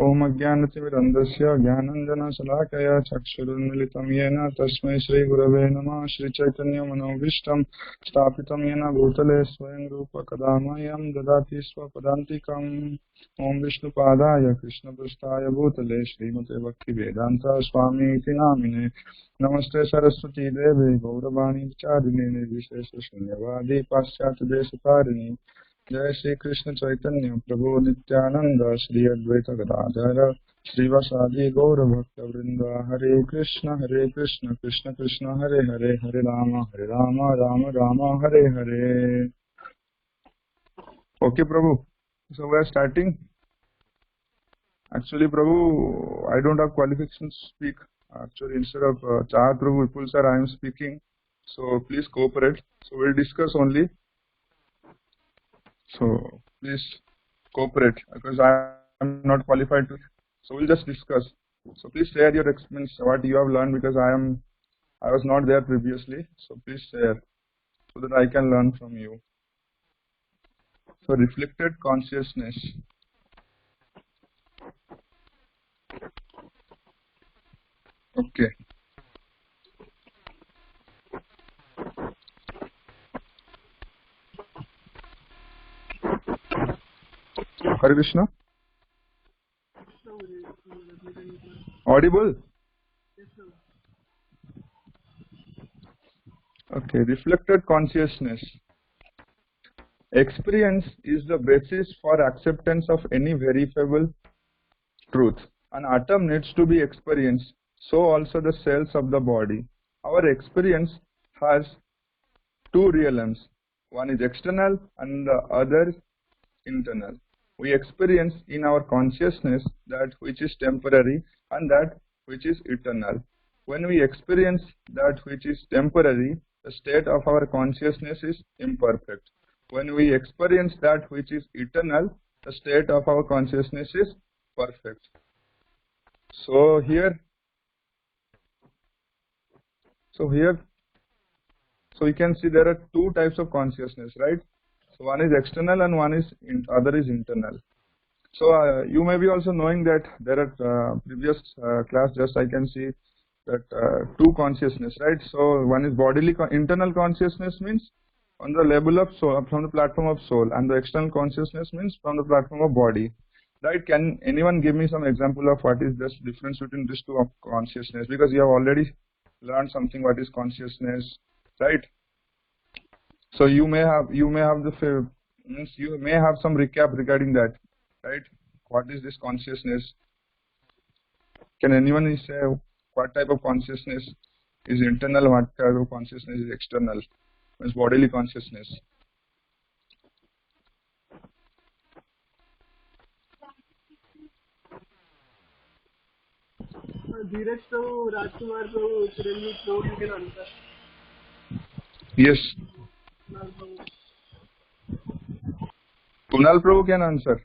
ओम अज्ञानतिमिरन्धस्य ज्ञानाञ्जनशलाकया चक्षुरुन्मिलितं येन तस्मै श्रीगुरवे नमः। श्रीचैतन्यमनोभीष्टं स्थापितं येन भूतले स्वयं रूप कदा मह्यं ददाति स्वपदान्तिकम्। ओम विष्णुपादाय कृष्णपृष्ठाय भूतले श्रीमते भक्तिवेदान्त स्वामीति नामिने। नमस्ते सरस्वती देवे गौरवाणी विचारिणे निर्विशेषशून्यवादी पाश्चात्यदेशतारिणे। जय श्री कृष्ण चैतन्य प्रभु नित्यानंद श्री अद्वैत गदाधर श्रीवासादि गौर भक्त वृंद। Hare Krishna Krishna Krishna Hare Hare, Hare Ram Ram Ram Hare Hare. Okay prabhu, so we are starting. Actually prabhu, I don't have qualifications to speak. Actually instead of Chahat Prabhu, Vipul sir, I am speaking, so please cooperate. So we'll discuss only. So please cooperate because I am not qualified to. So we'll just discuss. So please share your experience, what you have learned, because I was not there previously. So please share so that I can learn from you. So reflected consciousness. Okay. Hare Krishna. Audible? Okay. Reflected consciousness. Experience is the basis for acceptance of any verifiable truth. An atom needs to be experienced, so also the cells of the body. Our experience has two realms. One is external and the other internal. We experience in our consciousness that which is temporary and that which is eternal. When we experience that which is temporary, the state of our consciousness is imperfect. When we experience that which is eternal, the state of our consciousness is perfect. So here we can see there are two types of consciousness, right? So one is external and one is other is internal. So you may be also knowing that there are previous class just I can see that two consciousness, right? So one is bodily internal consciousness means on the level of soul, from the platform of soul, and the external consciousness means from the platform of body, right? Can anyone give me some example of what is this difference between these two of consciousness? Because you have already learned something what is consciousness, right? So you may have the means you may have some recap regarding that, right? What is this consciousness? Can anyone say what type of consciousness is internal, what type of consciousness is external? Means bodily consciousness. Dheeraj Prabhu, Rajkumar Prabhu, Chiranjeev Prabhu, you can answer. Yes. Kunal Prabhu can answer.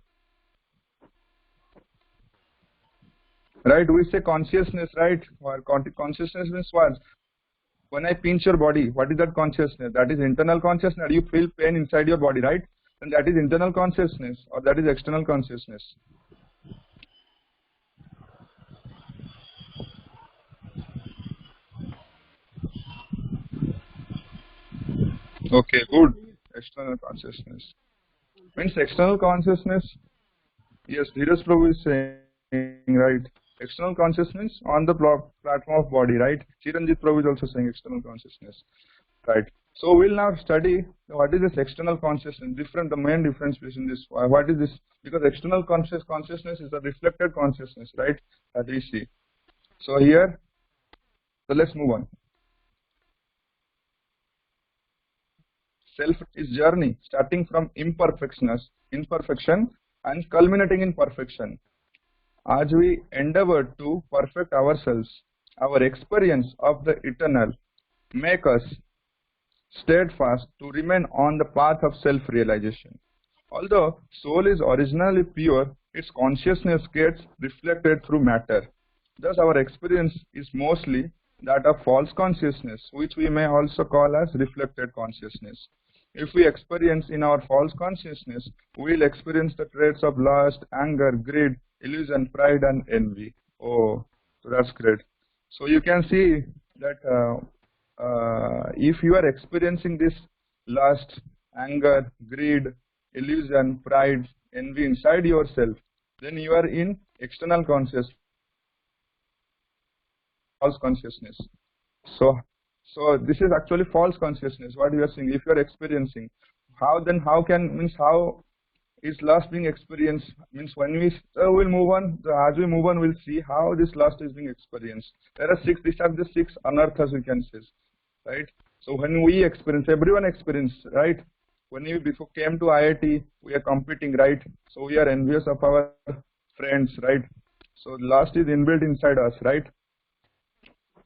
Right, we say consciousness, right? Consciousness means what? When I pinch your body, what is that consciousness? That is internal consciousness. You feel pain inside your body, right? And that is internal consciousness, or that is external consciousness. Okay, good. External consciousness. Means external consciousness. Yes, Dheeraj Prabhu is saying, right? External consciousness on the platform of body, right? Chiranjit Prabhu is also saying external consciousness, right? So we'll now study what is this external consciousness. The main difference between this. What is this? Because external consciousness is a reflected consciousness, right? That we see. So here, so let's move on. Self is journey starting from imperfection and culminating in perfection. As we endeavor to perfect ourselves, our experience of the eternal make us steadfast to remain on the path of self-realization. Although soul is originally pure, its consciousness gets reflected through matter. Thus our experience is mostly that of false consciousness, which we may also call as reflected consciousness. If we experience in our false consciousness, we will experience the traits of lust, anger, greed, illusion, pride, and envy. Oh, so that's great. So you can see that if you are experiencing this lust, anger, greed, illusion, pride, envy inside yourself, then you are in external consciousness, false consciousness. So this is actually false consciousness. What you are saying, if you are experiencing, how can means how is lust being experienced? Means when we will move on. As we move on, we'll see how this lust is being experienced. There are six. These are the six anarthas we can say, right? So when we experience, everyone experience, right? When we before came to IIT, we are competing, right? So we are envious of our friends, right? So lust is inbuilt inside us, right?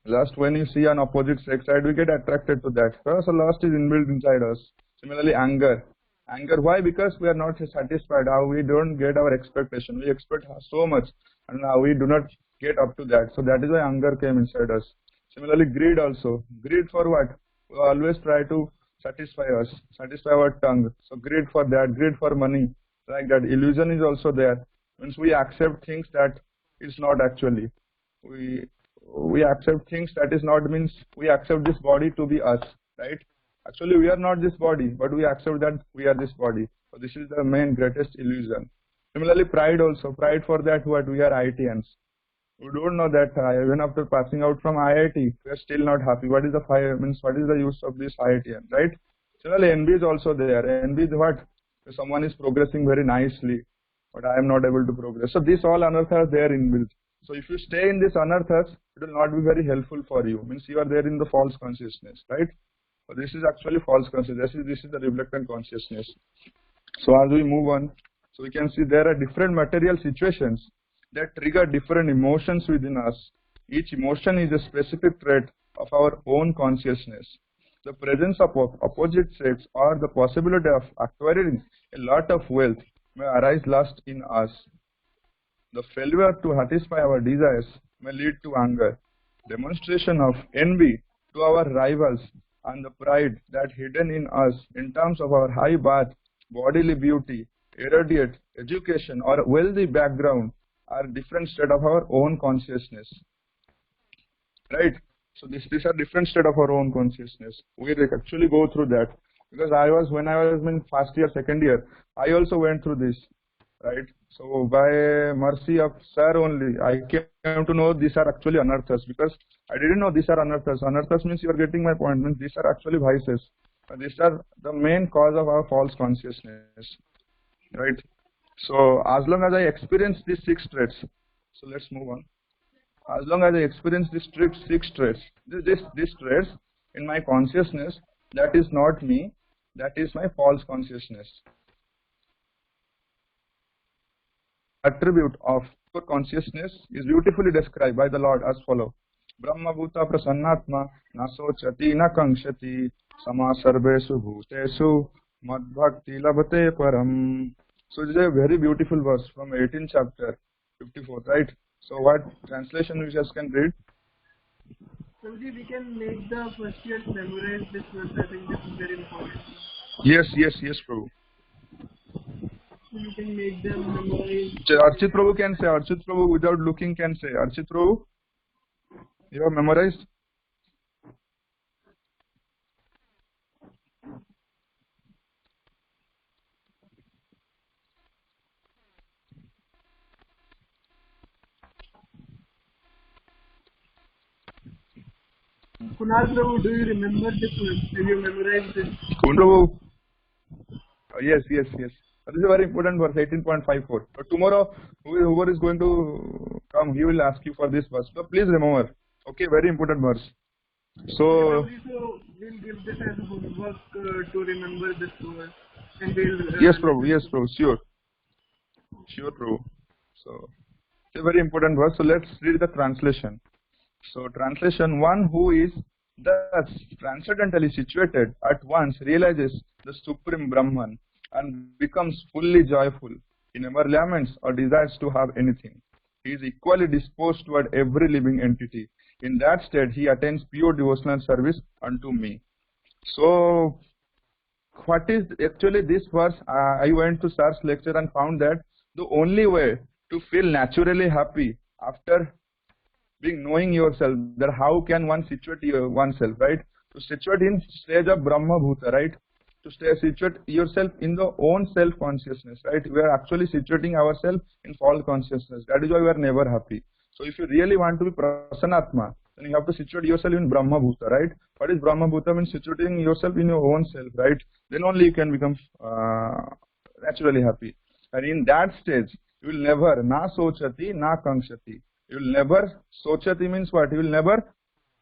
Lust, when you see an opposite sex, right, we get attracted to that. So lust is inbuilt inside us. Similarly, anger. Anger, why? Because we are not satisfied. How we don't get our expectation. We expect so much, and now we do not get up to that. So that is why anger came inside us. Similarly, greed also. Greed for what? We always try to satisfy us, satisfy our tongue. So greed for that, greed for money, like that. Illusion is also there. Means we accept things that is not actually. We accept things that is not, means we accept this body to be us, right? Actually, we are not this body, but we accept that we are this body. So this is the main greatest illusion. Similarly, pride also. Pride for that what? We are IITians. We don't know that even after passing out from IIT, we are still not happy. What is the fire? Means what is the use of this IITian, right? Similarly, envy is also there. Envy is what? If someone is progressing very nicely, but I am not able to progress. So these all anarthas there inbuilt. So if you stay in this anarthas, it will not be very helpful for you. Means you are there in the false consciousness, right? So this is actually false consciousness. This is the reflectant consciousness. So as we move on, so we can see there are different material situations that trigger different emotions within us. Each emotion is a specific trait of our own consciousness. The presence of opposite sex or the possibility of acquiring a lot of wealth may arise lust in us. The failure to satisfy our desires may lead to anger. Demonstration of envy to our rivals and the pride that hidden in us in terms of our high birth, bodily beauty, erudite education or wealthy background are different state of our own consciousness, right? So these are different state of our own consciousness. We actually go through that because when I was in first year, second year, I also went through this, right? So by mercy of sir only, I came to know these are actually anarthas, because I didn't know these are anarthas. Anarthas means you are getting my point, means these are actually vices. These are the main cause of our false consciousness, right? So as long as I experience these six traits, so let's move on. As long as I experience these six traits, these traits in my consciousness, that is not me, that is my false consciousness. Attribute of pure consciousness is beautifully described by the Lord as follows: Brahma bhuta prasannatma na sochati na kankshati sama sarvesu bhutesu madbhakti labhate param. So it is a very beautiful verse from 18th chapter 54, right? So what translation we just can read? Samji, we can make the first year memorize this verse. I think this is very important. Yes, Prabhu. You can make them memorize. Archit Prabhu can say. Archit Prabhu without looking can say. Archit Prabhu, you have memorized? Kunal Prabhu, do you remember this verse? Have you memorized this? Kunal Prabhu. Yes. That is a very important verse, 18.54. But tomorrow, whoever is going to come, he will ask you for this verse. So please remember. Okay, very important verse. So we'll give this as homework to remember this verse. And we'll, yes, Prabhu. Sure, Prabhu. So it's a very important verse. So let's read the translation. So translation: one who is thus transcendentally situated at once realizes the Supreme Brahman and becomes fully joyful. He never laments or desires to have anything. He is equally disposed toward every living entity. In that state, he attains pure devotional service unto me. So, what is actually this verse? I went to Sir's lecture and found that the only way to feel naturally happy after being knowing yourself, that how can one situate oneself, right? To situate in stage of Brahma Bhuta, right? To situate yourself in the own self consciousness, right? We are actually situating ourselves in false consciousness. That is why we are never happy. So if you really want to be Prasanatma, then you have to situate yourself in Brahma Bhuta, right? What is Brahma Bhuta? Means situating yourself in your own self, right? Then only you can become naturally happy. And in that stage, you will never na sochati, na kankshati. You will never, sochati means what? You will never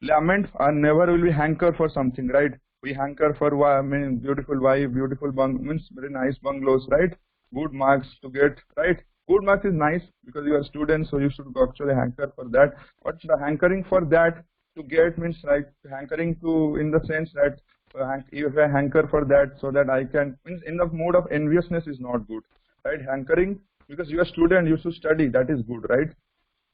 lament and never will be hanker for something, right? We hanker for, I mean, beautiful wife, beautiful means very nice bungalows, right? Good marks to get, right? Good marks is nice because you are a student, so you should actually hanker for that. But the hankering for that to get means like hankering to, in the sense that if I hanker for that so that I can, means in the mode of enviousness is not good, right? Hankering because you are a student, you should study, that is good, right?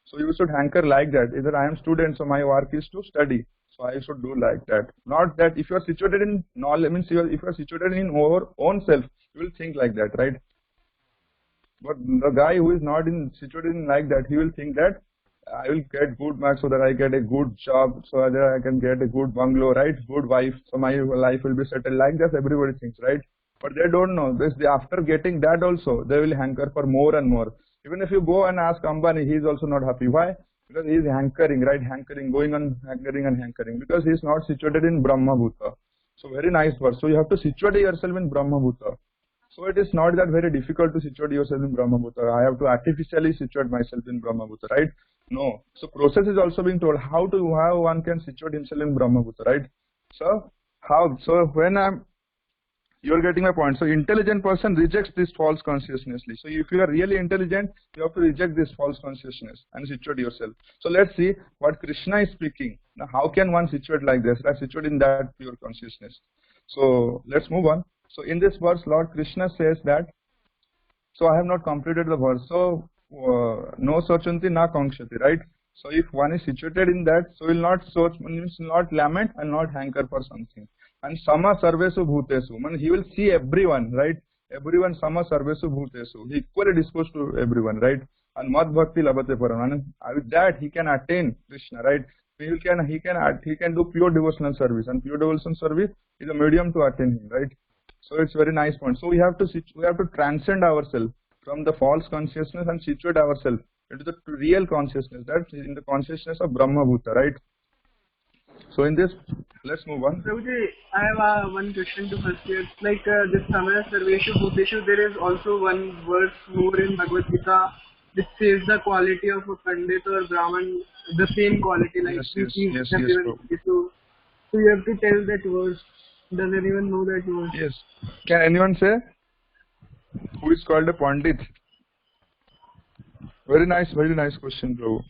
So you should hanker like that. Either I am student, so my work is to study. So I should do like that. Not that if you are situated in knowledge, means if you are situated in your own self, you will think like that, right? But the guy who is not in situated in like that, he will think that I will get good marks so that I get a good job, so that I can get a good bungalow, right? Good wife, so my life will be settled. Like that, everybody thinks, right? But they don't know this. After getting that also, they will hanker for more and more. Even if you go and ask Ambani, he is also not happy. Why? Because he is hankering, right? Hankering, going on hankering and hankering. Because he is not situated in Brahma Bhuta. So very nice verse. So you have to situate yourself in Brahma Bhuta. So it is not that very difficult to situate yourself in Brahma Bhuta. I have to artificially situate myself in Brahma Bhuta, right? No. So process is also being told how one can situate himself in Brahma Bhuta, right? So how? So when you are getting my point. So intelligent person rejects this false consciousnessly. So if you are really intelligent, you have to reject this false consciousness and situate yourself. So let's see what Krishna is speaking. Now how can one situate like this? Right? Situate in that pure consciousness. So let's move on. So in this verse, Lord Krishna says that, so I have not completed the verse. So no sochanti na kankshati, right? So if one is situated in that, so will not soch, means not lament and not hanker for something. And sama sarvesu bhutesu, means he will see everyone, right? Everyone sama sarvesu bhutesu. He equally disposed to everyone, right? And mad bhakti labate param. And with that he can attain Krishna, right? He can do pure devotional service, and pure devotional service is a medium to attain him, right? So it's very nice point. So we have to transcend ourselves from the false consciousness and situate ourselves into the real consciousness, that's in the consciousness of Brahma Bhuta, right? So in this, let's move on. Prabhuji, I have one question to first here. Like this Samaya Sarveshu Bhuteshu, there is also one verse more in Bhagavad Gita which says the quality of a Pandit or Brahman, the same quality, like yes, so you have to tell that verse. Does anyone know that verse? Yes. Can anyone say who is called a Pandit? Very nice question, Prabhu.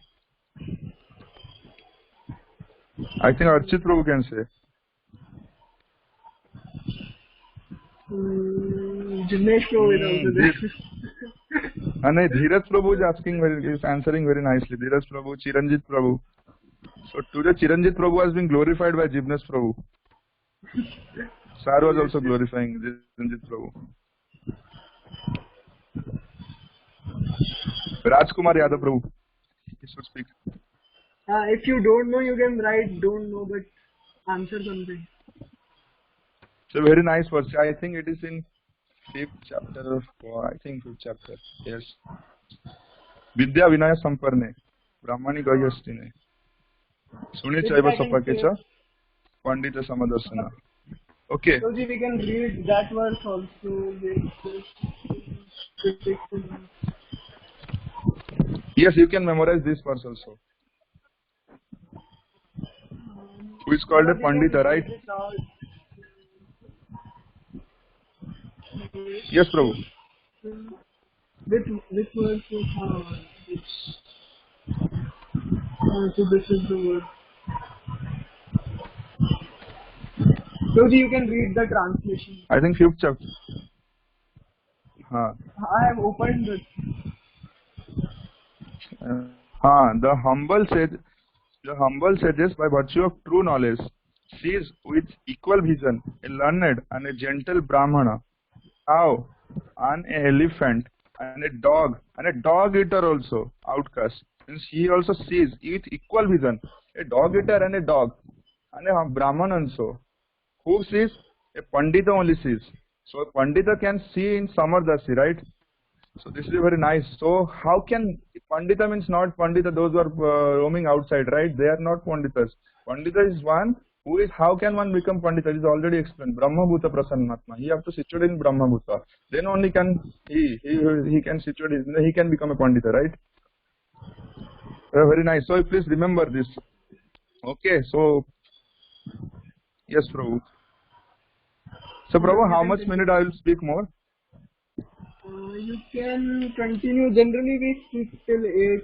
I think Archit Prabhu can say. Jignesh Prabhu is also there. And Dheeraj Prabhu is answering very nicely. Dheeraj Prabhu, Chiranjit Prabhu. So today Chiranjit Prabhu has been glorified by Jignesh Prabhu. Sar was also glorifying Chiranjit Prabhu. Rajkumar Yadav Prabhu, he should speak. If you don't know, you can write don't know, but answer something. So very nice verse. I think it is in 5th chapter. I think 5th chapter. Yes. Vidya Vinaya Samparne Brahmani Gayastine Suni Chaiva Sapakecha Pandita Samadarsana. Okay. So we can read that verse also. Yes, you can memorize this verse also. Who is called a Pandita, right? Yes, Prabhu. Which verse is so this is the word. So you can read the translation. I think 5th chapter. I have opened it. The humble sages by virtue of true knowledge sees with equal vision a learned and a gentle Brahmana, how an elephant and a dog and a dog eater also, outcast. Means he also sees with equal vision. A dog eater and a dog, and a Brahman also. Who sees? A Pandita only sees. So a Pandita can see in Samardarshi, right? So this is very nice. So how can Pandita means not Pandita, those who are roaming outside, right? They are not Panditas. Pandita is one who is, how can one become Pandita? It is already explained. Brahma Bhuta Prasannaatma. He have to situate in Brahma Bhuta. Then only can he can situate, he can become a Pandita, right? Very nice. So please remember this. Okay, so yes, Prabhu. So Prabhu, how much minute I will speak more? You can continue. Generally, we speak till 8.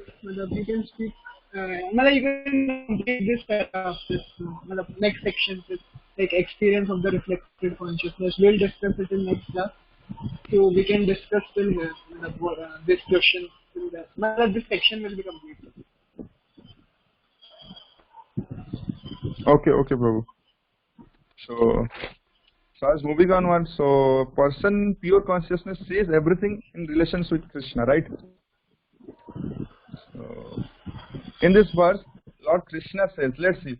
You can speak. You can complete this paragraph, next section, like experience of the reflected consciousness. We'll discuss it in next class. So we can discuss till here. This question till that. This section will be complete. Okay, Prabhu. So I was moving onwards. So person pure consciousness sees everything in relations with Krishna, right? So in this verse, Lord Krishna says, let's see.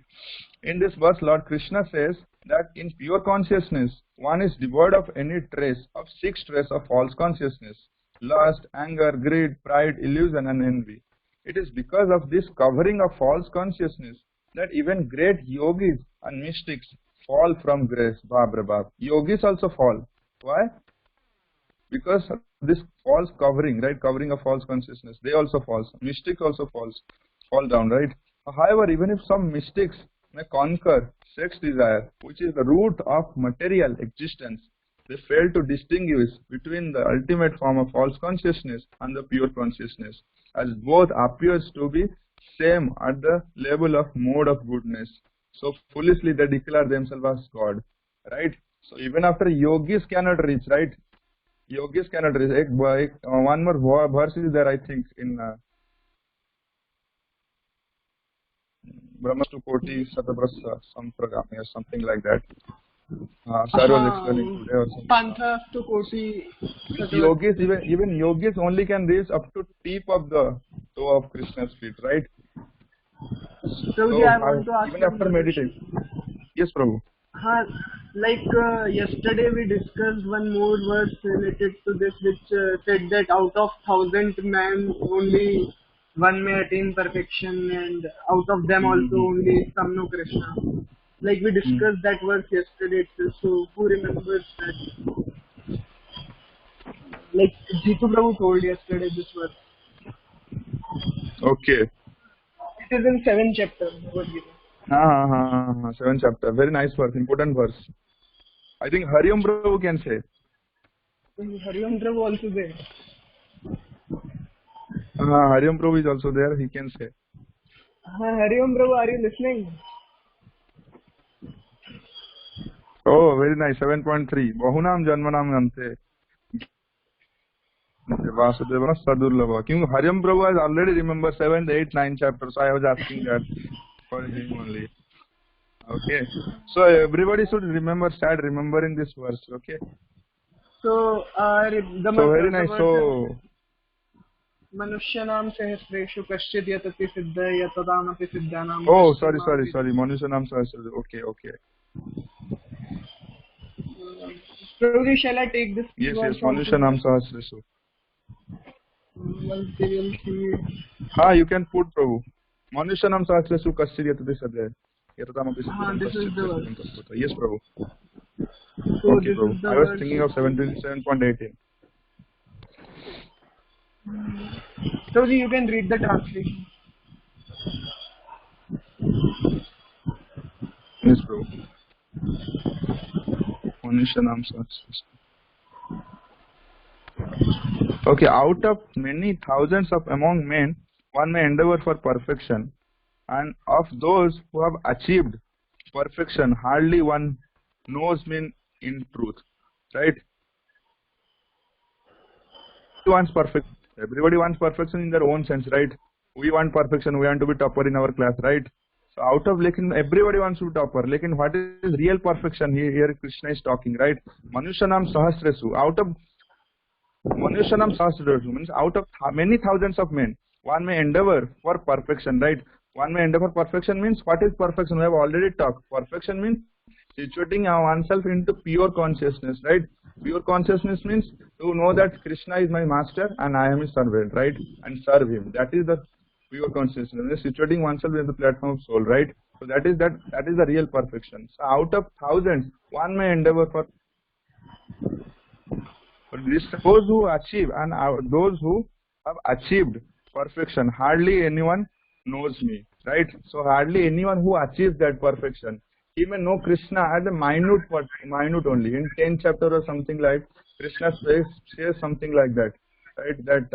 In this verse, Lord Krishna says that in pure consciousness, one is devoid of any trace of 6 traces of false consciousness: lust, anger, greed, pride, illusion, and envy. It is because of this covering of false consciousness that even great yogis and mystics fall from grace. Bab. Yogis also fall. Why? Because of this false covering, right? Covering of false consciousness. They also fall. Mystics also fall down, right? However, even if some mystics may conquer sex desire, which is the root of material existence, they fail to distinguish between the ultimate form of false consciousness and the pure consciousness, as both appears to be same at the level of mode of goodness. So foolishly they declare themselves as God, right? So even after yogis cannot reach, right? Yogis cannot reach. One more verse is there, I think, in Brahmastu Koti Sataprasa Sampragami or something like that. Sir was explaining today or something. Panthastu Koti. Yogis, even yogis only can reach up to tip of the toe of Krishna's feet, right? So I want to ask even after meditation. Yes, Prabhu. Yesterday we discussed one more verse related to this, which said that out of 1,000 men only one may attain perfection, and out of them also only some know Krishna. Like we discussed that verse yesterday itself. So who remembers that? Like Jitu Prabhu told yesterday this verse. Okay. It is in 7th chapter. 7th chapter. Very nice verse. Important verse. I think Hariom Prabhu can say. Hariom Prabhu also there. Hariom Prabhu is also there. He can say. Hariom Prabhu, are you listening? Oh, very nice. 7.3. Bahunam Janmanam Ante. Vasudevana Sadurlava. Hariom Prabhu has already remembered 7th, 8th, 9th chapters. So I was asking that for him only. Okay. So everybody should start remembering this verse. Okay. So very nice. So Manushyanam sahasreshu kaschid yatati siddha yatadamapi siddhanam. Oh, sorry. Manushyanam sahasreshu. Okay. Probably shall I take this? Yes. Manushyanam sahasreshu. You can put Prabhu. Manushyanam sahasreshu kaschid yatati siddha. This is the verse. Yes, Prabhu. So okay, Prabhu. I was thinking of 7.18. So you can read the translation. Yes, Prabhu. Manushyanam sahasreshu. Okay, out of many thousands of among men, one may endeavor for perfection, and of those who have achieved perfection, hardly one knows me in truth, right? Everybody wants perfection in their own sense, right? We want perfection, we want to be topper in our class, right? So out of everybody wants to be topper. What is real perfection? Here Krishna is talking, right? Manushyanam sahasresu. Out of Manushanam Sahasratu means out of many thousands of men, one may endeavor for perfection, right? One may endeavor for perfection means what is perfection? We have already talked. Perfection means situating oneself into pure consciousness, right? Pure consciousness means to know that Krishna is my master and I am his servant, right? And serve him. That is the pure consciousness. Situating oneself in the platform of soul, right? So that is the real perfection. So out of thousands, one may endeavor for. But those who achieve and those who have achieved perfection, hardly anyone knows me, right? So hardly anyone who achieves that perfection. He may know Krishna as a minute only. In 10th chapter or something like Krishna says something like that, right? That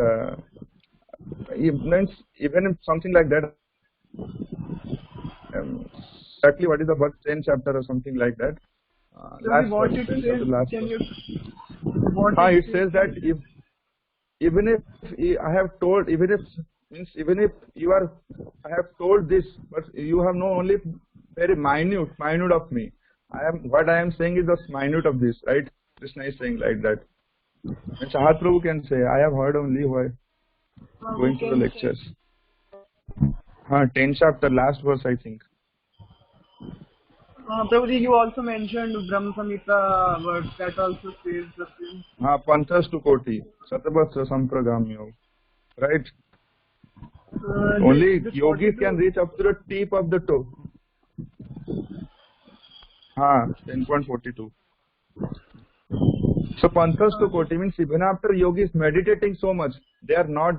even if something like that. Exactly what is the verse 10th chapter or something like that. Last verse, 10th chapter, last verse. It says that even if I have told, even if you are, I have told this, but you have known only very minute of me. What I am saying is just minute of this, right? Krishna is saying like that. And Chahat Prabhu can say, I have heard only while going to the lectures. 10th chapter, last verse, I think. Prabhuji, you also mentioned Brahma Samhita verse that also says the same. Panthas to Koti, Satabhasra Sampragamyo, right? Only yogis can reach up to the tip of the toe. 10.42. So Panthas to Koti means even after yogis meditating so much, they are not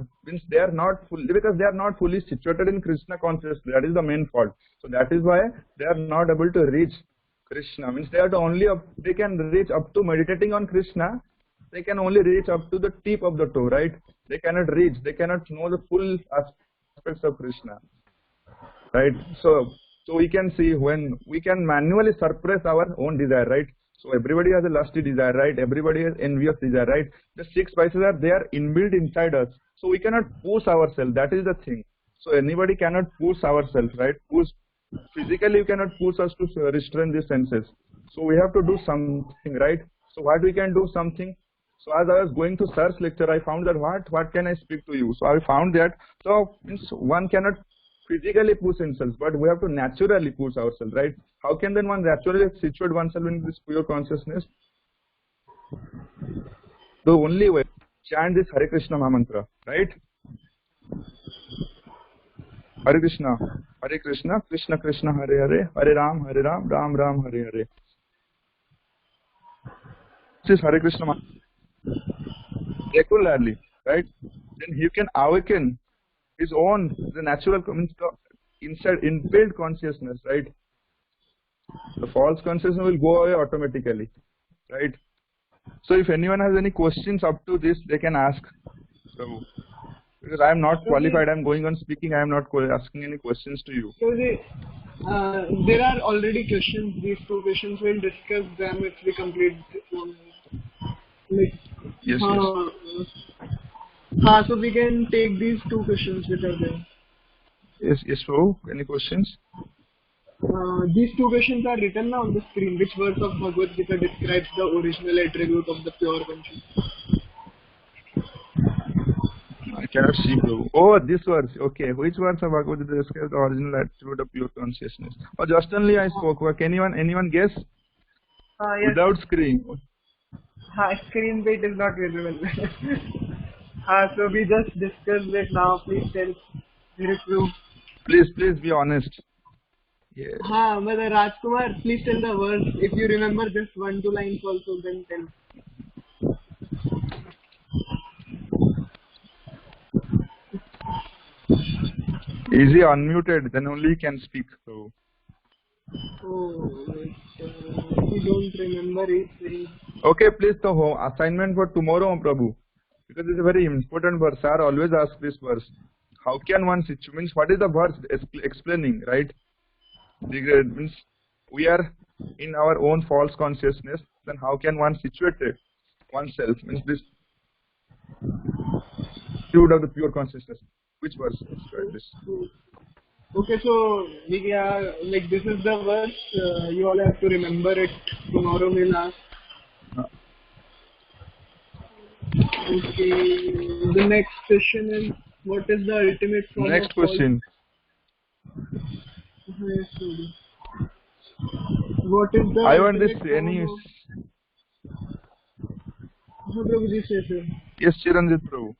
fully, because they are not fully situated in Krishna consciousness. That is the main fault. So that is why they are not able to reach Krishna. Means they can reach up to meditating on Krishna. They can only reach up to the tip of the toe, right? They cannot know the full aspects of Krishna, right? So we can see when we can manually suppress our own desire, right? So everybody has a lusty desire, right? Everybody has envious desire, right? The 6 vices are there inbuilt inside us. So we cannot push ourselves. That is the thing. So anybody cannot push ourselves, right? Physically you cannot push us to restrain the senses. So we have to do something, right? So what we can do something? So as I was going to search lecture, I found that what can I speak to you? So I found that means one cannot physically push himself, but we have to naturally push ourselves, right? How can then one naturally situate oneself in this pure consciousness? The only way, chant this Hare Krishna Mahamantra, right? Hare Krishna, Krishna Krishna, Hare Hare, Hare Ram, Ram Ram, Hare Hare. This is Hare Krishna regularly, right? Then he can awaken his own, the natural, inside inbuilt consciousness, right? The false consciousness will go away automatically, right? So if anyone has any questions up to this, they can ask. So, because I am not qualified, I am going on speaking, I am not asking any questions to you. So there are already questions. These 2 questions, we'll discuss them if we complete this one. Yes. So we can take these 2 questions which are there. Yes, Prabhu. Any questions? These 2 questions are written now on the screen. Which verse of Bhagavad Gita describes the original attribute of the pure consciousness? I cannot see, Prabhu. Oh, this verse. Okay. Which verse of Bhagavad Gita describes the original attribute of pure consciousness? Or just only I spoke. Can anyone guess? Yes. Without screen. Screen bit is not visible. So we just discussed it now. Please tell. Please be honest. Yeah. But Rajkumar, please tell the verse. If you remember just 1-2 lines also, then tell. Is he unmuted? Then only he can speak. So. You don't remember it. Okay, please. So assignment for tomorrow, Prabhu. Because it's a very important verse. Sir always ask this verse. How can one situate? Means what is the verse explaining, right? Means we are in our own false consciousness. Then how can one situate oneself? Means this attitude of the pure consciousness. Which verse describes this? Okay, so this is the verse. You all have to remember it. Tomorrow we'll ask. Okay. The next question is, what is the ultimate form of Next false? question. Yes, sorry. What is the I want this ultimate form any. of? हाँ Prabhuji, say sir. Yes, Chiranjit Prabhu.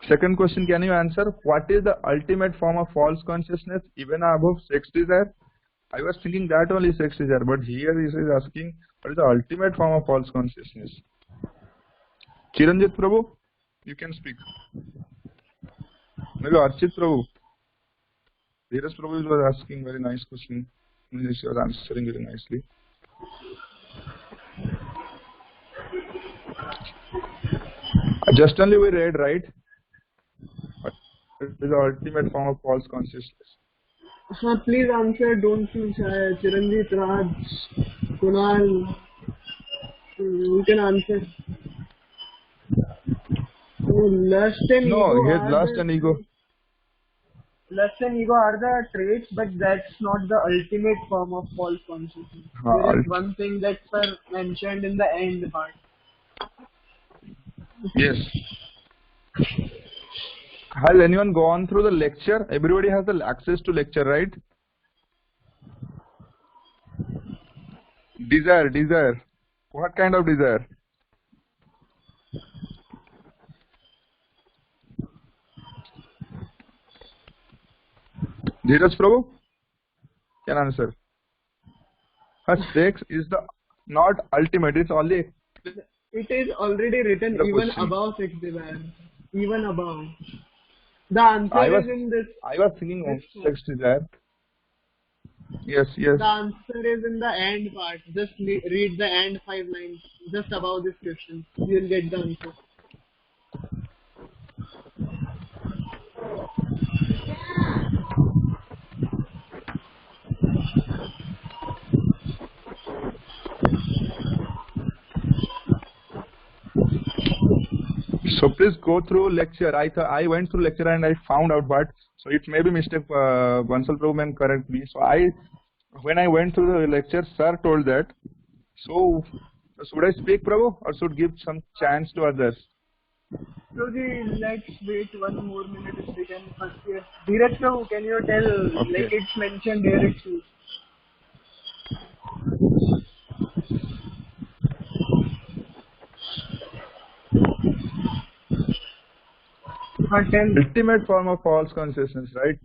Second question, can you answer? What is the ultimate form of false consciousness, even above sex desire? I was thinking that only sex desire, but here he is asking what is the ultimate form of false consciousness? Chiranjit Prabhu, you can speak. Maybe Archit Prabhu. Dheeraj Prabhu was asking very nice question. He was answering very nicely. Just only we read, right? What is the ultimate form of false consciousness? Please answer. Don't feel shy. Chiranjit, Raj, Kunal, you can answer. So lust and No, ego he has are lust the and ego. lust and ego are the traits, but that's not the ultimate form of false consciousness. There is one thing that's mentioned in the end part. Yes. Has anyone gone through the lecture? Everybody has the access to lecture, right? Desire. What kind of desire? Dheeraj Prabhu can answer. Sex is the not ultimate. It's only. It is already written The even question. above sex desire. Even above. The answer is in this. I was thinking of sex desire. Yes. The answer is in the end part. Just read the end 5 lines just above this question. You will get the answer. So please go through lecture. I went through lecture and I found out what. So it may be mistake. Bansal Prabhu may correct me. So when I went through the lecture, sir told that. So should I speak, Prabhu, or should give some chance to others? Prabhuji, let's wait 1 more minute if we can first hear. Dheeraj Prabhu, can you tell, Okay. like it's mentioned here itself? Tell. Ultimate form of false consciousness, right?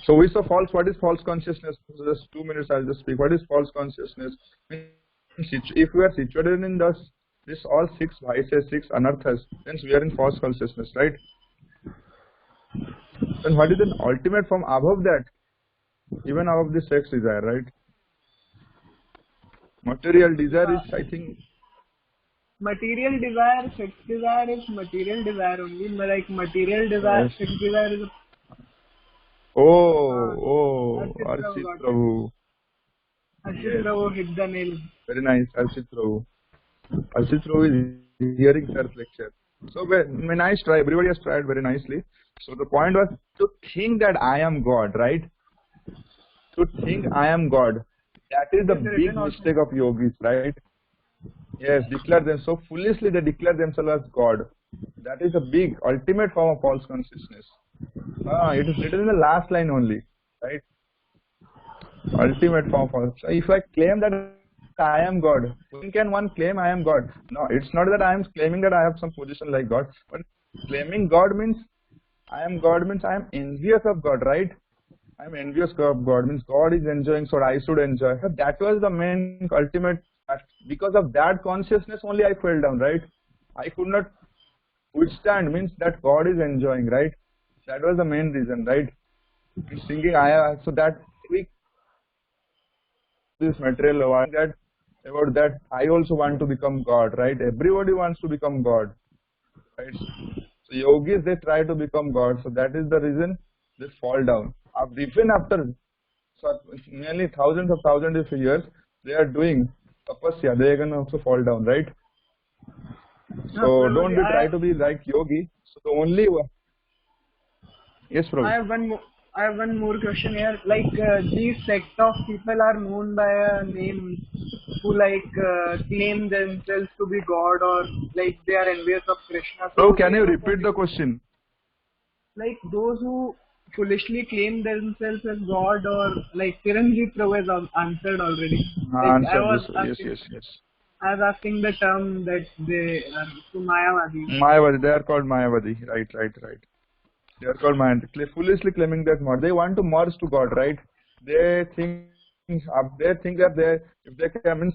So we saw false. What is false consciousness? Just 2 minutes. I'll just speak. What is false consciousness? If we are situated in this all 6 vices, 6 anarthas, then we are in false consciousness, right? Then what is the ultimate form above that? Even above the sex desire, right? Material desire is, I think. Material desire, sex desire is material desire only. Like material desire, Yes. sex desire is. Archit Prabhu. Archit Prabhu hit the nail. Very nice, Archit Prabhu. Archit Prabhu is hearing sir's lecture. So very nice try. Everybody has tried very nicely. So the point was to think that I am God, right? To think I am God. That is the big mistake of yogis, right? Yes, declare them so foolishly. They declare themselves as God. That is a big ultimate form of false consciousness. It is written in the last line only, right? Ultimate form of false. So if I claim that I am God, when can one claim I am God? No, it's not that I am claiming that I have some position like God, but claiming God means I am God means I am envious of God, right? I am envious of God means God is enjoying, so I should enjoy. So that was the main ultimate. Because of that consciousness only I fell down, right? I could not withstand means that God is enjoying, right? That was the main reason, right? Thinking so that we this material that about that I also want to become God, right? Everybody wants to become God, right? So yogis, they try to become God, so that is the reason they fall down. Even after nearly thousands of years, they are doing tapasya, they can also fall down, right? So don't try to be like yogi. So the only one. Yes, Prabhu. I have one more question here. Like these sect of people are known by a name who claim themselves to be God or like they are envious of Krishna. Bro, So can they you know repeat the question? like those who foolishly claim themselves as God or like Chiranjeev Prabhu has answered already. Like Answer this. Yes, yes, yes. I was asking the term that they are to Mayavadi. Mayavadi, they are called Mayavadi. Right, right, right. They are called Mayavadi. Foolishly claiming that they want to merge to God, right? They think, they think that they, if they can, means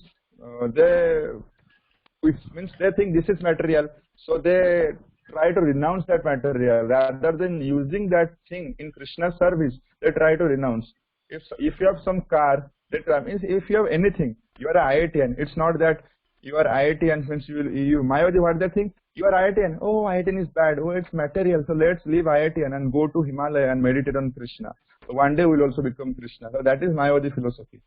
they think this is material, so they try to renounce that material rather than using that thing in Krishna's service. They try to renounce. If you have some car, they try, means if you have anything, you are a IITian. It's not that you are IITian means you Mayavadi, what they think? You are IITian. Oh, IITian is bad. Oh, it's material. So let's leave IITian and go to Himalaya and meditate on Krishna. So one day we will also become Krishna. So that is Mayavadi philosophy.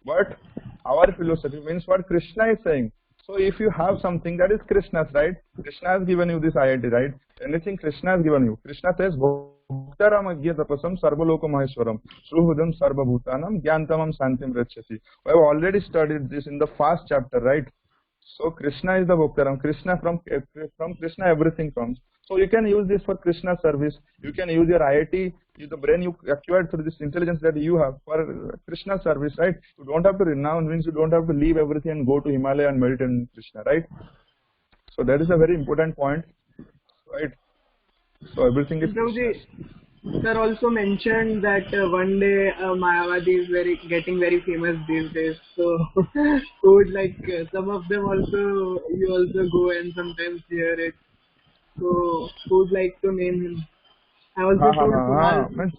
But our philosophy means what Krishna is saying. So if you have something that is Krishna's, right? Krishna has given you this IIT, right? Anything Krishna has given you. Krishna says, Bhuktaram agya tapasam sarvaloko maheshwaram suhudam sarvabhutanam gyantamam santim rachati. We have already studied this in the first chapter, right? So Krishna is the Bhuktaram. Krishna from Krishna everything comes. So you can use this for Krishna service. You can use your IIT, the brain you acquired through this intelligence that you have for Krishna service, right? You don't have to renounce, means you don't have to leave everything and go to Himalaya and meditate on Krishna, right? So that is a very important point, right? So everything is Sir also mentioned that one day Mayavadi is getting very famous these days. So would some of them also you also go and sometimes hear it. So who would like to name him? I also told Kunal.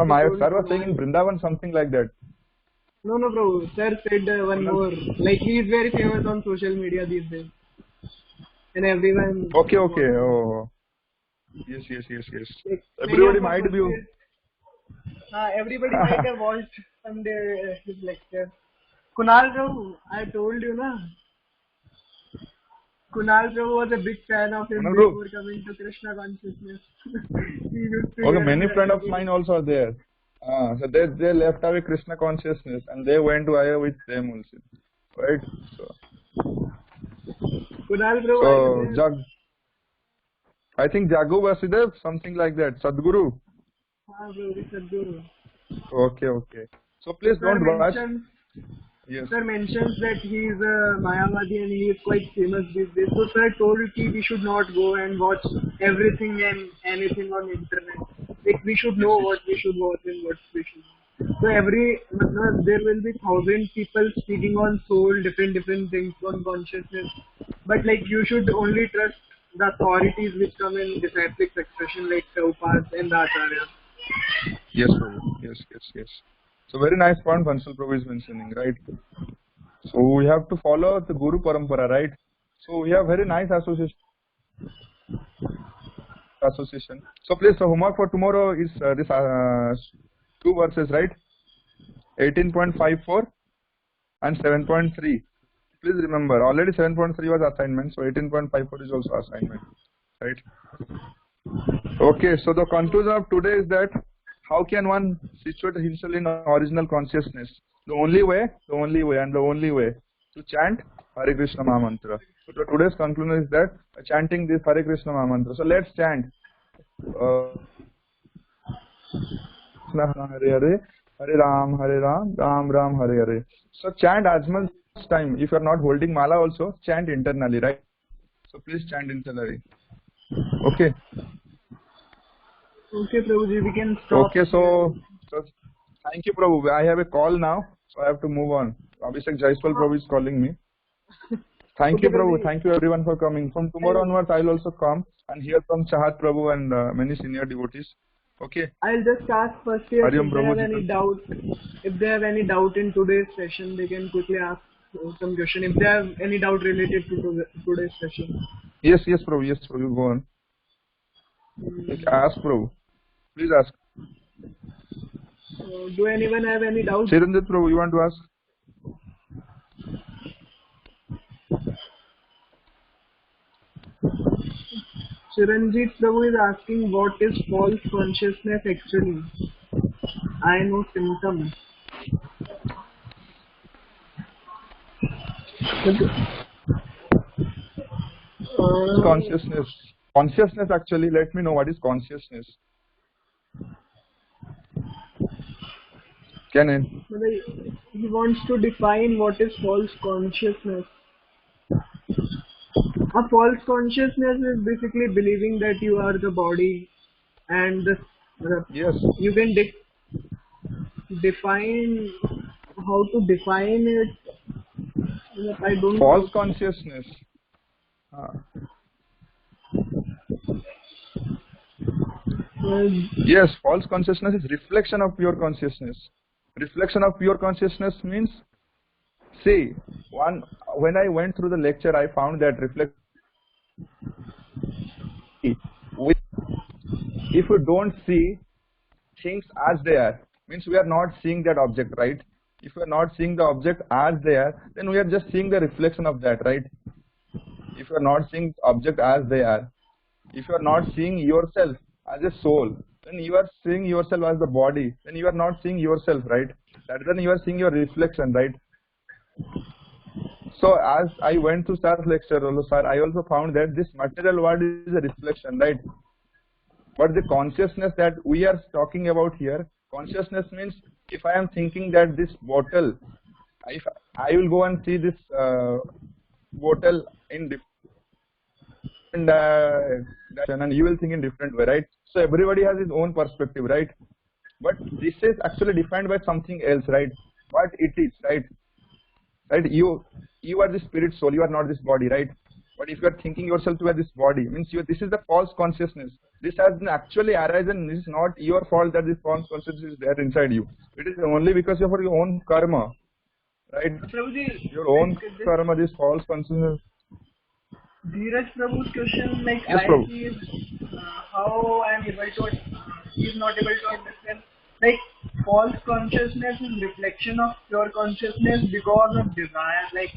My sir was saying in Vrindavan something like that. No, bro. Sir said one more. Like he is very famous on social media these days, and everyone. Okay. Oh. Yes. Everybody might be. Everybody might have watched someday his lecture. Kunal bro, I told you na. Kunal bro was a big fan of him before coming to Krishna consciousness. Okay, many friends of mine also are there. So they left away Krishna consciousness and they went to Aya with them also, right? So Kunal bro. So I think Jagu Vasudev, something like that. Sadguru. Bro, Sadguru. Okay. So please don't rush. Yes. Sir mentions that he is a Mayavadi and he is quite famous these days. So sir told me we should not go and watch everything and anything on internet. Like we should know what we should watch and what we should. So there will be 1,000 people speaking on soul, different things on consciousness. But like you should only trust the authorities which come in disciplic succession like Prabhupada and the Acharyas. Yes, Prabhu. Yes. So very nice point Bansal Prabhu is mentioning, right? So we have to follow the Guru Parampara, right? So we have very nice association. So please, the homework for tomorrow is this two verses, right? 18.54 and 7.3. Please remember, already 7.3 was assignment, so 18.54 is also assignment, right? Okay, so the conclusion of today is that how can one situate himself in original consciousness? The only way to chant Hare Krishna Mahamantra. So today's conclusion is that chanting this Hare Krishna Mahamantra. So let's chant. Hare Hare, Hare Ram, Ram Ram, Hare Hare. So chant as much time. If you are not holding mala also, chant internally, right? So please chant internally. Okay. Okay, Prabhuji, we can stop. Okay, so thank you, Prabhu. I have a call now, so I have to move on. Abhishek Jaiswal Prabhu is calling me. Thank you, Prabhu. Thank you, everyone, for coming. From tomorrow onwards, I will also come and hear from Chahat Prabhu and many senior devotees. Okay. I'll just ask first here if they have any doubt. If they have any doubt in today's session, they can quickly ask some question. If they have any doubt related to today's session. Yes, Prabhu. Yes, Prabhu. Go on. Ask, Prabhu. Please ask. Do anyone have any doubts? Chiranjit Prabhu, you want to ask? Chiranjeet Prabhu is asking what is false consciousness actually. I know symptoms. Consciousness. Consciousness actually, let me know what is consciousness. Can I? He wants to define what is false consciousness. A false consciousness is basically believing that you are the body, and Yes. you can define how to define it. I don't False know. consciousness. Yes, false consciousness is reflection of pure consciousness. Reflection of pure consciousness means, see, when I went through the lecture, I found that if we don't see things as they are, means we are not seeing that object, right? If we are not seeing the object as they are, then we are just seeing the reflection of that, right? If you are not seeing object as they are, if you are not seeing yourself as a soul, then you are seeing yourself as the body, then you are not seeing yourself, right? That then you are seeing your reflection, right? So as I went to sir's lecture, sir, I also found that this material world is a reflection, right? But the consciousness that we are talking about here, consciousness means if I am thinking that this bottle, if I will go and see this bottle in different direction, and you will think in different way, right? So everybody has his own perspective, right? But this is actually defined by something else, right? What it is, right? Right? You are the spirit soul, you are not this body, right? But if you are thinking yourself to be this body, means this is the false consciousness. This has been actually arisen. This is not your fault that this false consciousness is there inside you. It is only because of your own karma, right? Prabhuji, your own karma, this false consciousness. Dheeraj Prabhu's question, like yes, I Prabhu. see is how I am able to, he is not able to understand. Like false consciousness is reflection of pure consciousness because of desire. Like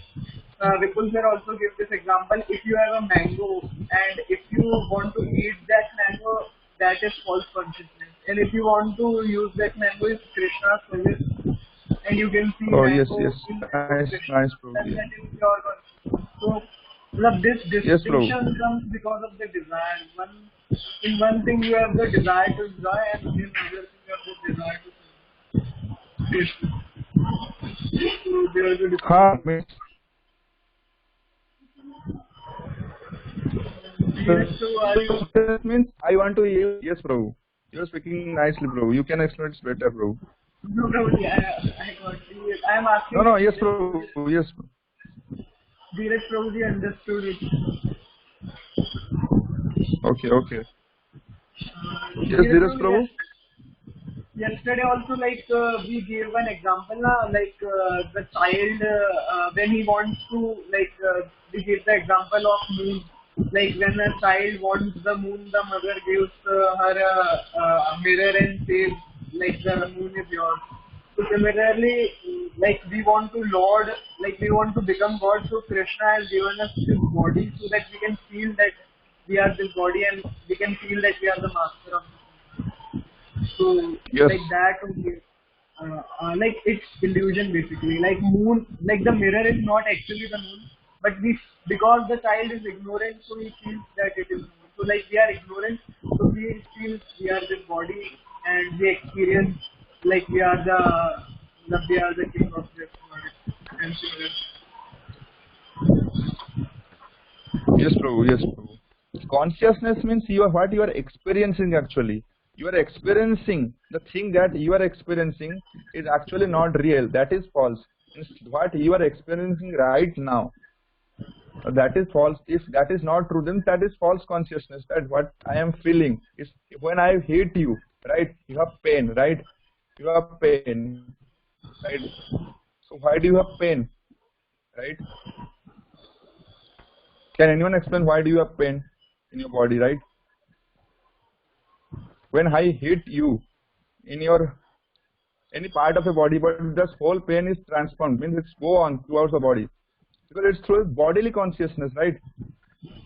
Vipul sir also gives this example. If you have a mango and if you want to eat that mango, that is false consciousness. And if you want to use that mango, is Krishna's service. And you can see mango yes. Nice, Prabhu. that is pure consciousness. So this distinction comes because of the desire. In one thing you have the desire to enjoy, and in another thing you have the desire to taste. So there is a difference. That means I want to eat. Yes, Prabhu. You are speaking nicely, Prabhu. You can explain it better, Prabhu. No, Prabhu, I got it. I am asking. No, yes, Prabhu. Yes. Dheeraj Prabhuji understood it. Okay. Yes, Dheeraj Prabhu. Yesterday also, like we gave one example, like the child when he wants to, like we gave the example of moon. Like when a child wants the moon, the mother gives her a mirror and says, like the moon is yours. So similarly, like we want to Lord, like we want to become God, so Krishna has given us this body so that we can feel that we are this body and we can feel that we are the master of this. So yes. Like that only, like it's illusion basically. Like moon, like the mirror is not actually the moon, but because the child is ignorant, so he feels that it is moon. So like we are ignorant, so we feel we are this body and we experience like we are the king of this world and similar. Yes, Prabhu. Consciousness means what you are experiencing actually. You are experiencing the thing that you are experiencing is actually not real. That is false. What you are experiencing right now, that is false. If that is not true, then that is false consciousness. That what I am feeling is when I hit you, right? You have pain, right? You have pain, right? So why do you have pain, right? Can anyone explain why do you have pain in your body, right? When I hit you in your any part of your body, but this whole pain is transformed, means it's go on throughout the body, because it's through bodily consciousness, right?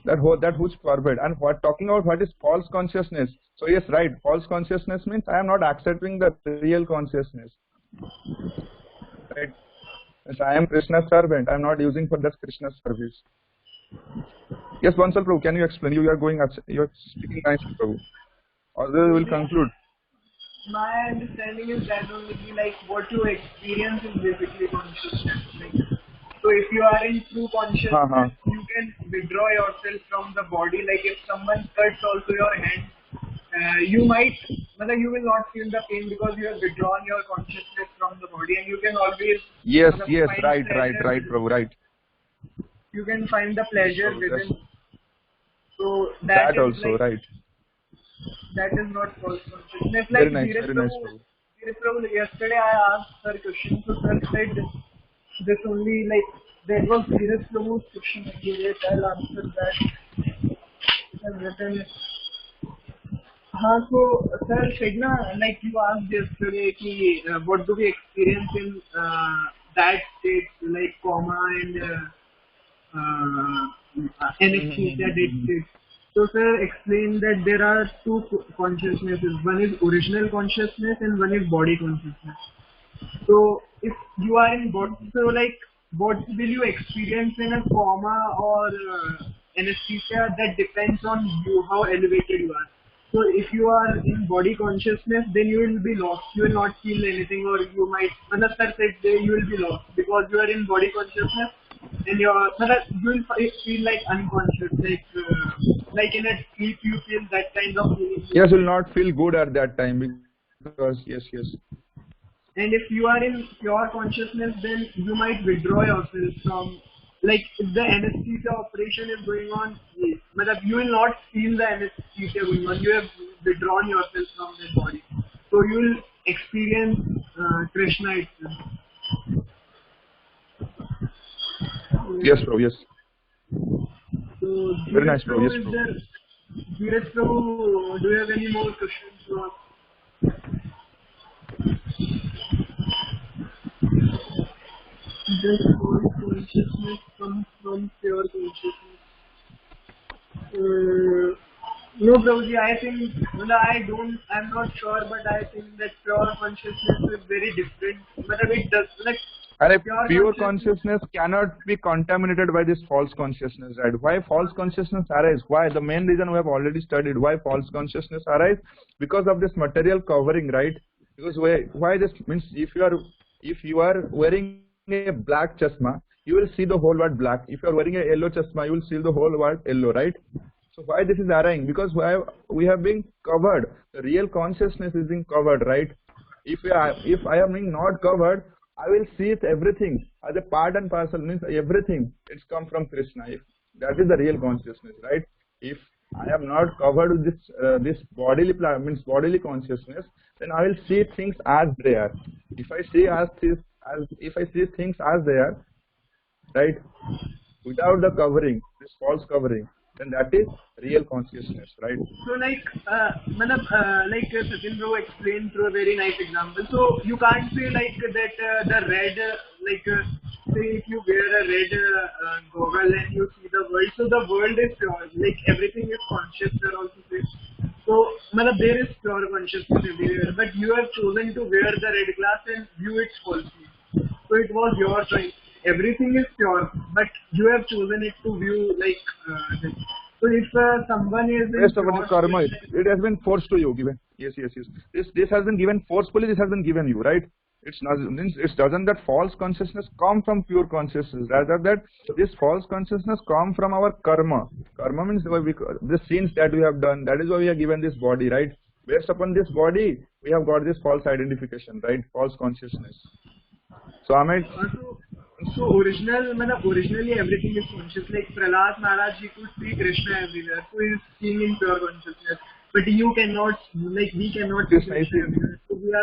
that who's forbid. And what talking about what is false consciousness? So yes, right. False consciousness means I am not accepting the real consciousness. Right. Yes, I am Krishna's servant. I am not using for that Krishna's service. Yes, Bansal Prabhu, can you explain? You are going. You are speaking nicely, Prabhu. Otherwise, we will conclude. My understanding is that only like what you experience is basically consciousness. Like, so if you are in true consciousness, you can withdraw yourself from the body. Like if someone cuts also your hand, you might, whether you will not feel the pain because you have withdrawn your consciousness from the body, and you can always yes, right, Prabhu, right. You can find the pleasure within. Yes. So that also like, right. That is not false consciousness. Like very nice, Prabhu, yesterday I asked her question, so sir said this only like that was Dheeraj Prabhu's question. I'll answer that. I've written it. So sir said na, like you asked yesterday ki, what do we experience in that state like coma and anesthesia dead state. So sir explained that there are two consciousnesses. One is original consciousness and one is body consciousness. So if you are in body, so like what will you experience in a coma or anesthesia, that depends on you, how elevated you are. So if you are in body consciousness, then you will be lost. You will not feel anything, or you might, another sir said you will be lost because you are in body consciousness. And you will feel like unconscious, like in a sleep you feel that kind of feeling. Yes, you will not feel good at that time because yes. And if you are in pure consciousness, then you might withdraw yourself from, like if the anesthesia operation is going on, you will not feel the anesthesia going on. You have withdrawn yourself from the body, so you will experience Krishna itself. Yes, bro. Yes. So, very nice, bro. Yes, bro. Dheeraj Prabhu, do you have any more questions to ask? This whole consciousness comes from pure consciousness. No, Prabhuji, I think, I'm not sure, but I think that pure consciousness is very different. But it does, like, and pure consciousness cannot be contaminated by this false consciousness, right? Why false consciousness arises? Why? The main reason we have already studied why false consciousness arises, because of this material covering, right? Because why this means if you are wearing a black chashma, you will see the whole world black. If you are wearing a yellow chashma, you will see the whole world yellow, right? So why this is arising? Because we have been covered. The real consciousness is being covered, right? If I am being not covered, I will see everything as a part and parcel, means everything. It's come from Krishna. If that is the real consciousness, right? If I am not covered with this bodily consciousness, then I will see things as they are. If I see things as they are, right, without the covering, this false covering, then that is real consciousness, right? So like Sachin Bro explained through a very nice example. So you can't say like that the red, say if you wear a red goggle and you see the world, so the world is pure, like everything is conscious there also say. So there is pure consciousness everywhere, but you have chosen to wear the red glass and view it falsely. So it was your choice. Everything is pure, but you have chosen it to view like this. So if someone is based upon karma, it has been forced to you, given. Yes. This has been given forcefully. This has been given you, right? It's not. It doesn't that false consciousness come from pure consciousness. Rather that this false consciousness come from our karma. Karma means the sins that we have done. That is why we are given this body, right? Based upon this body, we have got this false identification, right? False consciousness. So originally everything is conscious. Like Prahlad Maharaj, he could see Krishna everywhere, so he is seeing in pure consciousness. But you cannot, like we cannot see Krishna everywhere. So we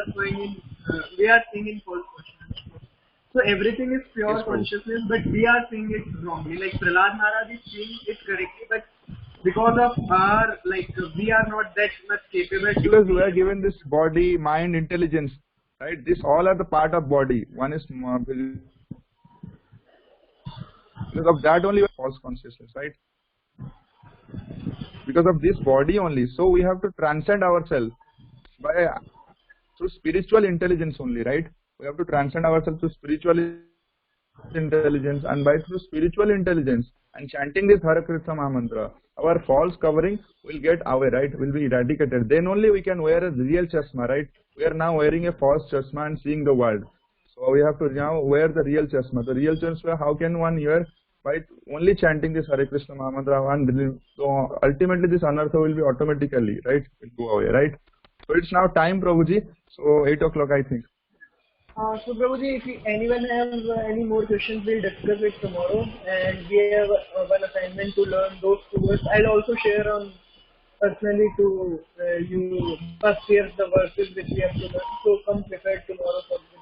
are seeing in false consciousness. So everything is pure consciousness, but we are seeing it wrongly. Like Prahlad Maharaj is seeing it correctly, but because of our, we are not that much capable. Because we are given this body, mind, intelligence, right? This all are the part of body. One is because of that only false consciousness, right? because of this body only. So we have to transcend ourselves by through spiritual intelligence only, right? We have to transcend ourselves through spiritual intelligence, and by through spiritual intelligence and chanting this Hare Krishna Mahamantra, our false covering will get away, right? Will be eradicated. Then only we can wear a real chashma, right? We are now wearing a false chashma and seeing the world. So we have to now wear the real chashma. The real chashma, how can one wear? By only chanting this Hare Krishna Mahamantra, and so ultimately this anartha will be automatically, right? Will go away, right? So it's now time, Prabhuji. So 8 o'clock, I think. So Prabhuji, if anyone has any more questions, we'll discuss it tomorrow. And we have one assignment to learn those 2 words. I'll also share on personally to you first year the verses which we have to learn. So come prepared tomorrow for the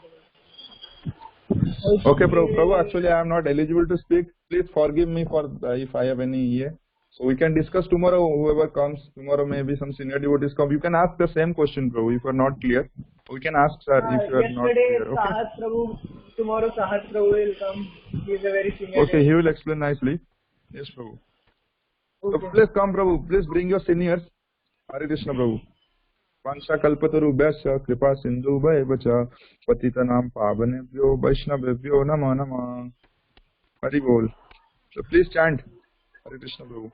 Okay, Prabhu. Actually, I am not eligible to speak. Please forgive me for if I have any EA. So we can discuss tomorrow. Whoever comes tomorrow, maybe some senior devotees come. You can ask the same question, Prabhu. If you are not clear, we can ask sir if you are not clear. Okay. Sahat Prabhu, tomorrow Sahat Prabhu will come. He is a very senior. Okay, he will explain nicely. Yes, Prabhu. Okay. So please come, Prabhu. Please bring your seniors. Hare Krishna, Prabhu. Vansha kalpatarubhyasya kripa sindhubhayavacha patitanam pavanebhyo vaishnavebhyo namo namah. Hari Bol. So please chant Hare Krishna, Prabhu.